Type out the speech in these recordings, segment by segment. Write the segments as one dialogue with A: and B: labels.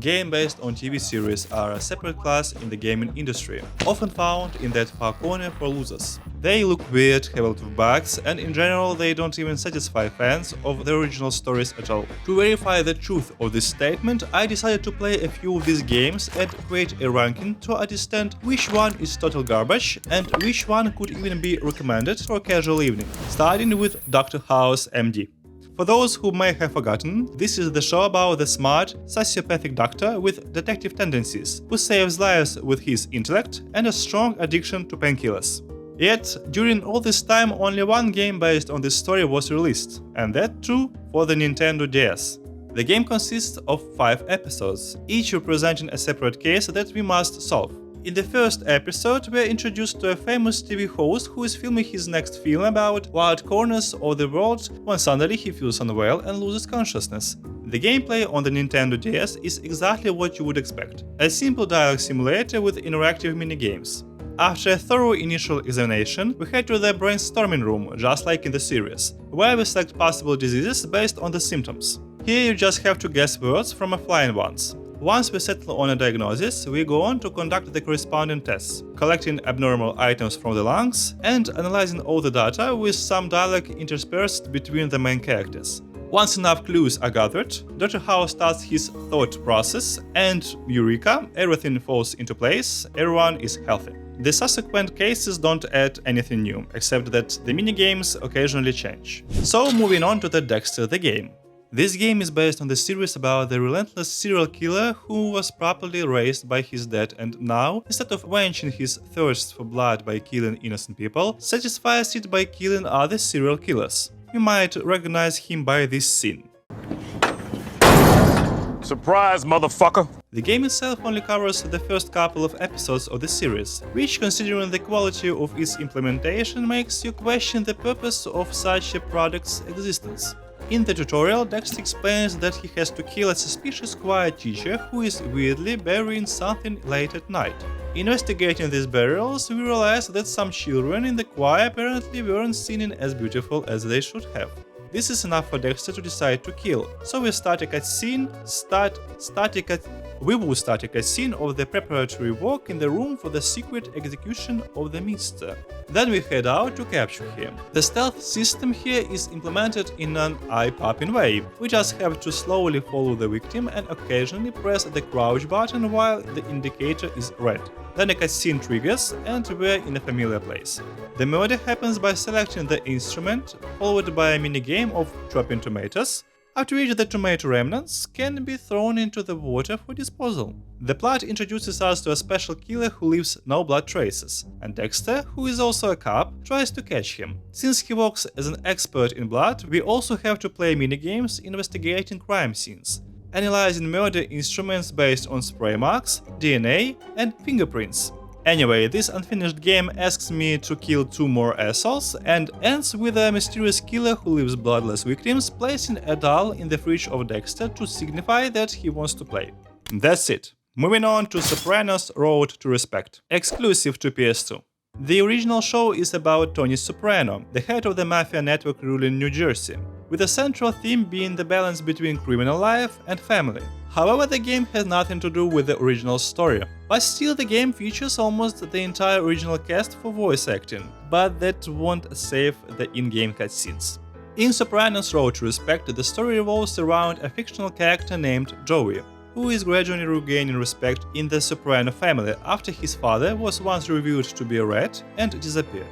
A: Game based on TV series are a separate class in the gaming industry, often found in that far corner for losers. They look weird, have a lot of bugs, and in general they don't even satisfy fans of the original stories at all. To verify the truth of this statement, I decided to play a few of these games and create a ranking to understand which one is total garbage and which one could even be recommended for a casual evening, starting with Dr. House MD. For those who may have forgotten, this is the show about the smart, sociopathic doctor with detective tendencies, who saves lives with his intellect and a strong addiction to painkillers. Yet, during all this time, only one game based on this story was released, and that too for the Nintendo DS. The game consists of 5 episodes, each representing a separate case that we must solve. In the first episode, we are introduced to a famous TV host who is filming his next film about wild corners of the world when suddenly he feels unwell and loses consciousness. The gameplay on the Nintendo DS is exactly what you would expect: a simple dialogue simulator with interactive minigames. After a thorough initial examination, we head to the brainstorming room, just like in the series, where we select possible diseases based on the symptoms. Here you just have to guess words from a flying ones. Once we settle on a diagnosis, we go on to conduct the corresponding tests, collecting abnormal items from the lungs and analyzing all the data with some dialogue interspersed between the main characters. Once enough clues are gathered, Dr. House starts his thought process and eureka, everything falls into place, everyone is healthy. The subsequent cases don't add anything new, except that the minigames occasionally change. So moving on to the Dexter the game. This game is based on the series about the relentless serial killer who was properly raised by his dad and now, instead of quenching his thirst for blood by killing innocent people, satisfies it by killing other serial killers. You might recognize him by this scene.
B: Surprise, motherfucker!
A: The game itself only covers the first couple of episodes of the series, which, considering the quality of its implementation, makes you question the purpose of such a product's existence. In the tutorial, Dexter explains that he has to kill a suspicious choir teacher who is weirdly burying something late at night. Investigating these burials, we realize that some children in the choir apparently weren't singing as beautiful as they should have. This is enough for Dexter to decide to kill, so we will start a cutscene of the preparatory work in the room for the secret execution of the Mister. Then we head out to capture him. The stealth system here is implemented in an eye-popping way. We just have to slowly follow the victim and occasionally press the crouch button while the indicator is red. Then a cutscene triggers and we're in a familiar place. The murder happens by selecting the instrument, followed by a minigame of chopping tomatoes, after which the tomato remnants can be thrown into the water for disposal. The plot introduces us to a special killer who leaves no blood traces, and Dexter, who is also a cop, tries to catch him. Since he works as an expert in blood, we also have to play minigames investigating crime scenes, analyzing murder instruments based on spray marks, DNA, and fingerprints. Anyway, this unfinished game asks me to kill 2 more assholes and ends with a mysterious killer who leaves bloodless victims placing a doll in the fridge of Dexter to signify that he wants to play. That's it. Moving on to Sopranos Road to Respect, exclusive to PS2. The original show is about Tony Soprano, the head of the mafia network ruling New Jersey, with a central theme being the balance between criminal life and family. However, the game has nothing to do with the original story, but still the game features almost the entire original cast for voice acting, but that won't save the in-game cutscenes. In Sopranos Road to Respect, the story revolves around a fictional character named Joey, who is gradually regaining respect in the Soprano family after his father was once revealed to be a rat and disappeared.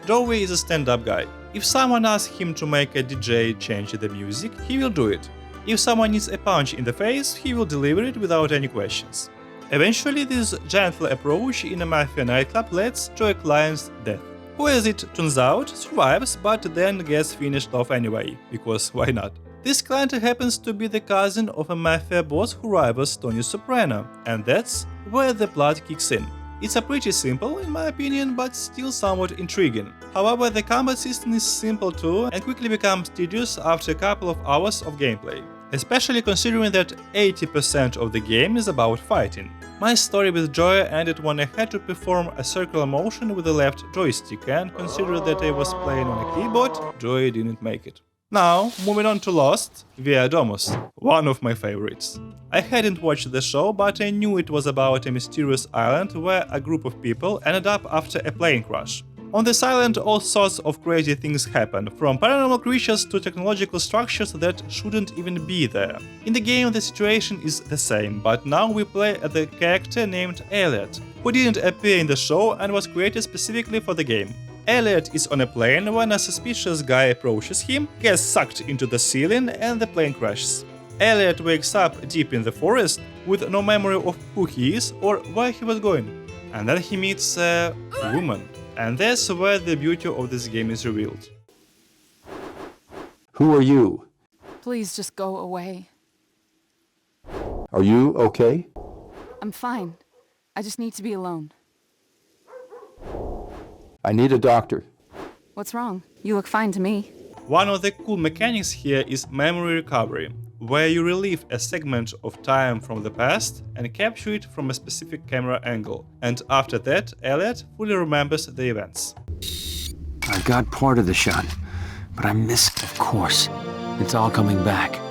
A: Joey is a stand-up guy. If someone asks him to make a DJ change the music, he will do it. If someone needs a punch in the face, he will deliver it without any questions. Eventually, this gentle approach in a mafia nightclub leads to a client's death, who, as it turns out, survives but then gets finished off anyway, because why not? This client happens to be the cousin of a mafia boss who rivals Tony Soprano, and that's where the plot kicks in. It's a pretty simple, in my opinion, but still somewhat intriguing. However, the combat system is simple too and quickly becomes tedious after a couple of hours of gameplay, especially considering that 80% of the game is about fighting. My story with Joey ended when I had to perform a circular motion with the left joystick, and considering that I was playing on a keyboard, Joey didn't make it. Now, moving on to Lost via Domus, one of my favorites. I hadn't watched the show, but I knew it was about a mysterious island where a group of people ended up after a plane crash. On this island, all sorts of crazy things happen, from paranormal creatures to technological structures that shouldn't even be there. In the game, the situation is the same, but now we play as a character named Elliot, who didn't appear in the show and was created specifically for the game. Elliot is on a plane when a suspicious guy approaches him, gets sucked into the ceiling, and the plane crashes. Elliot wakes up deep in the forest with no memory of who he is or where he was going. And then he meets a woman. And that's where the beauty of this game is revealed.
C: Who are you?
D: Please just go away.
C: Are you okay?
D: I'm fine. I just need to be alone.
C: I need a doctor.
D: What's wrong? You look fine to me.
A: One of the cool mechanics here is memory recovery, where you relive a segment of time from the past and capture it from a specific camera angle. And after that, Elliot fully remembers the events.
E: I got part of the shot, but I missed, of course. It's all coming back.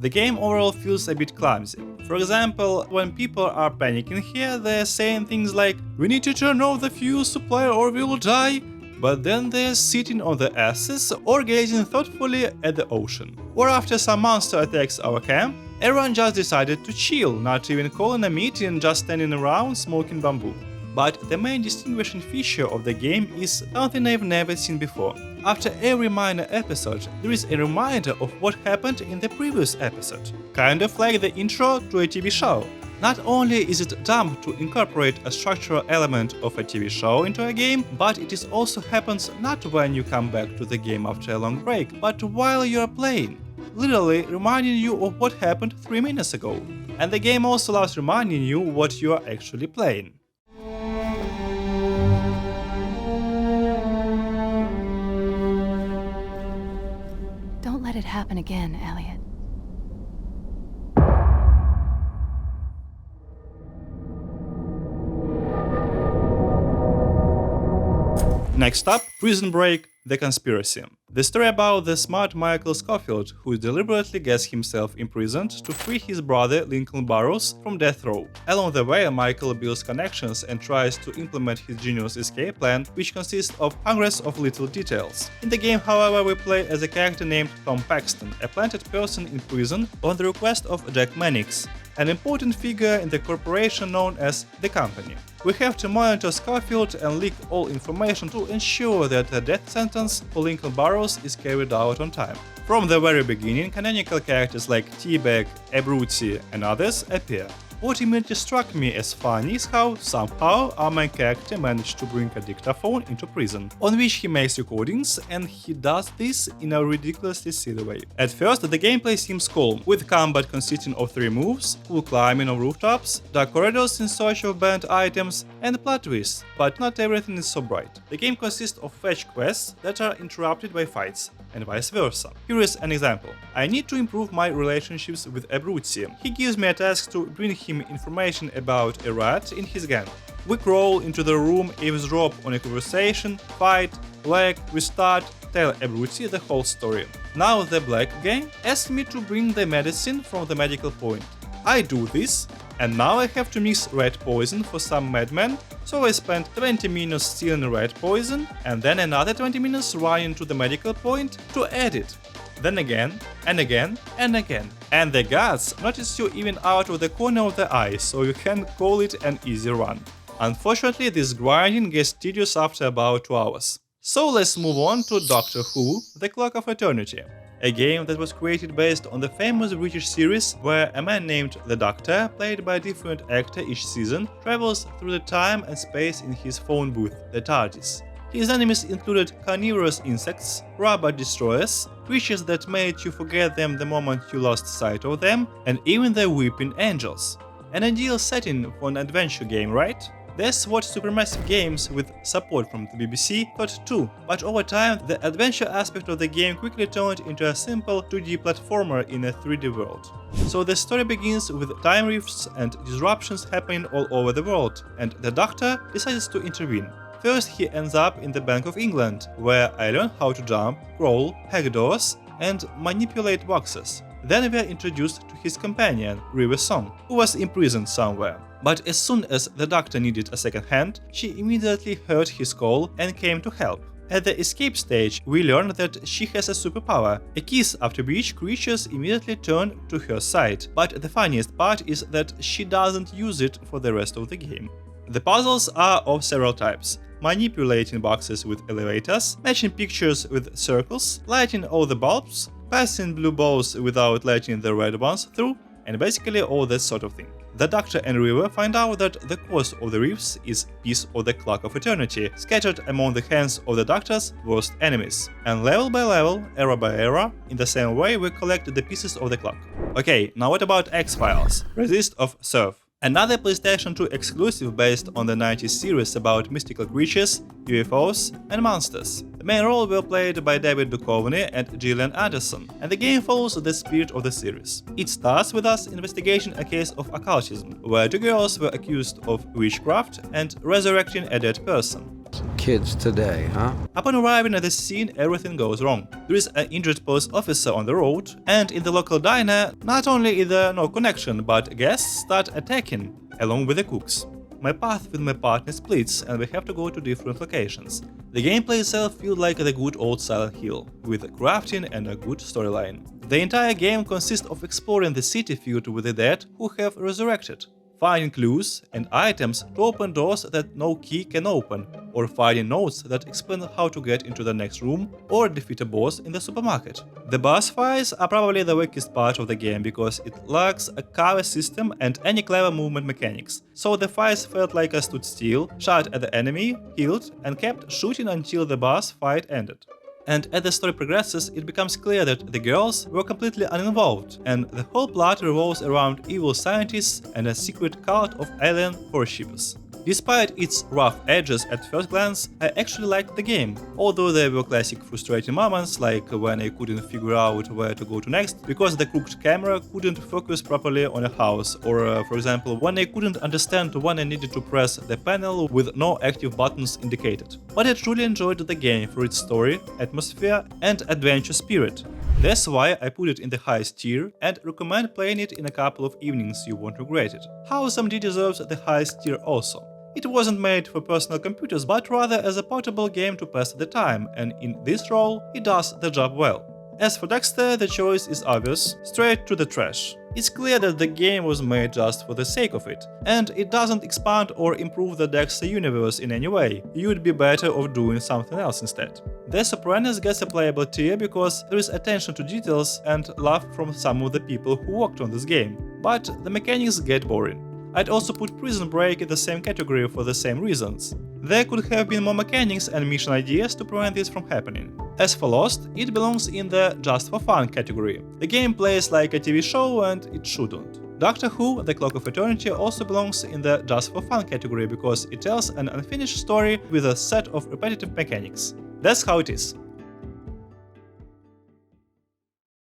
A: The game overall feels a bit clumsy. For example, when people are panicking here, they're saying things like, "We need to turn off the fuel supply or we will die," but then they're sitting on their asses or gazing thoughtfully at the ocean. Or after some monster attacks our camp, everyone just decided to chill, not even calling a meeting, just standing around smoking bamboo. But the main distinguishing feature of the game is something I've never seen before. After every minor episode, there is a reminder of what happened in the previous episode. Kind of like the intro to a TV show. Not only is it dumb to incorporate a structural element of a TV show into a game, but it also happens not when you come back to the game after a long break, but while you're playing, literally reminding you of what happened 3 minutes ago. And the game also loves reminding you what you are actually playing.
D: Don't let it happen again, Elliot.
A: Next up, Prison Break: The Conspiracy. The story about the smart Michael Scofield, who deliberately gets himself imprisoned to free his brother Lincoln Burrows from death row. Along the way, Michael builds connections and tries to implement his genius escape plan, which consists of hundreds of little details. In the game, however, we play as a character named Tom Paxton, a planted person in prison on the request of Jack Mannix, an important figure in the corporation known as the Company. We have to monitor Scofield and leak all information to ensure that the death sentence for Lincoln Burrows is carried out on time. From the very beginning, canonical characters like T-Bag, Abruti, and others appear. What immediately struck me as funny is how, somehow, our main character managed to bring a dictaphone into prison, on which he makes recordings, and he does this in a ridiculously silly way. At first, the gameplay seems calm, with combat consisting of 3 moves, cool climbing on rooftops, dark corridors in search of banned items, and plot twists, but not everything is so bright. The game consists of fetch quests that are interrupted by fights, and vice versa. Here is an example. I need to improve my relationships with Abruti. He gives me a task to bring him information about a rat in his gang. We crawl into the room, eavesdrop on a conversation, fight, lag, restart, tell Abruti the whole story. Now the Black gang asks me to bring the medicine from the medical point. I do this, and now I have to mix rat poison for some madman, so I spent 20 minutes stealing rat poison, and then another 20 minutes running to the medical point to add it. Then again, and again, and again. And the guards notice you even out of the corner of the eye, so you can call it an easy run. Unfortunately, this grinding gets tedious after about 2 hours. So let's move on to Doctor Who: The Clock of Eternity, a game that was created based on the famous British series where a man named the Doctor, played by a different actor each season, travels through the time and space in his phone booth, the TARDIS. His enemies included carnivorous insects, robot destroyers, creatures that made you forget them the moment you lost sight of them, and even the weeping angels. An ideal setting for an adventure game, right? That's what supermassive games with support from the BBC thought too, but over time the adventure aspect of the game quickly turned into a simple 2D platformer in a 3D world. So the story begins with time rifts and disruptions happening all over the world, and the Doctor decides to intervene. First he ends up in the Bank of England, where I learn how to jump, crawl, hack doors, and manipulate boxes. Then we are introduced to his companion, River Song, who was imprisoned somewhere. But as soon as the doctor needed a second hand, she immediately heard his call and came to help. At the escape stage, we learn that she has a superpower, a kiss after which creatures immediately turn to her side. But the funniest part is that she doesn't use it for the rest of the game. The puzzles are of several types: manipulating boxes with elevators, matching pictures with circles, lighting all the bulbs, passing blue balls without letting the red ones through, and basically all that sort of thing. The Doctor and River find out that the cause of the rifts is piece of the Clock of Eternity, scattered among the hands of the Doctor's worst enemies. And level by level, era by era, in the same way we collect the pieces of the clock. Okay, now what about X-Files? Resist of Surf. Another PlayStation 2 exclusive based on the 90s series about mystical creatures, UFOs, and monsters. The main role were played by David Duchovny and Gillian Anderson, and the game follows the spirit of the series. It starts with us investigating a case of occultism, where two girls were accused of witchcraft and resurrecting a dead person.
E: Kids today, huh?
A: Upon arriving at the scene, everything goes wrong. There is an injured police officer on the road, and in the local diner, not only is there no connection, but guests start attacking, along with the cooks. My path with my partner splits, and we have to go to different locations. The gameplay itself feels like the good old Silent Hill, with crafting and a good storyline. The entire game consists of exploring the city filled with the dead who have resurrected, finding clues and items to open doors that no key can open, or finding notes that explain how to get into the next room or defeat a boss in the supermarket. The boss fights are probably the weakest part of the game because it lacks a cover system and any clever movement mechanics, so the fights felt like I stood still, shot at the enemy, healed, and kept shooting until the boss fight ended. And as the story progresses, it becomes clear that the girls were completely uninvolved, and the whole plot revolves around evil scientists and a secret cult of alien worshippers. Despite its rough edges at first glance, I actually liked the game, although there were classic frustrating moments like when I couldn't figure out where to go to next because the crooked camera couldn't focus properly on a house, or for example when I couldn't understand when I needed to press the panel with no active buttons indicated. But I truly enjoyed the game for its story, atmosphere and adventure spirit. That's why I put it in the highest tier and recommend playing it in a couple of evenings, you won't regret it. House MD deserves the highest tier also. It wasn't made for personal computers, but rather as a portable game to pass the time, and in this role, it does the job well. As for Dexter, the choice is obvious, straight to the trash. It's clear that the game was made just for the sake of it, and it doesn't expand or improve the Dexter universe in any way. You'd be better off doing something else instead. The Sopranos gets a playable tier because there is attention to details and love from some of the people who worked on this game, but the mechanics get boring. I'd also put Prison Break in the same category for the same reasons. There could have been more mechanics and mission ideas to prevent this from happening. As for Lost, it belongs in the just for fun category. The game plays like a TV show and it shouldn't. Doctor Who, The Clock of Eternity also belongs in the just for fun category because it tells an unfinished story with a set of repetitive mechanics. That's how it is.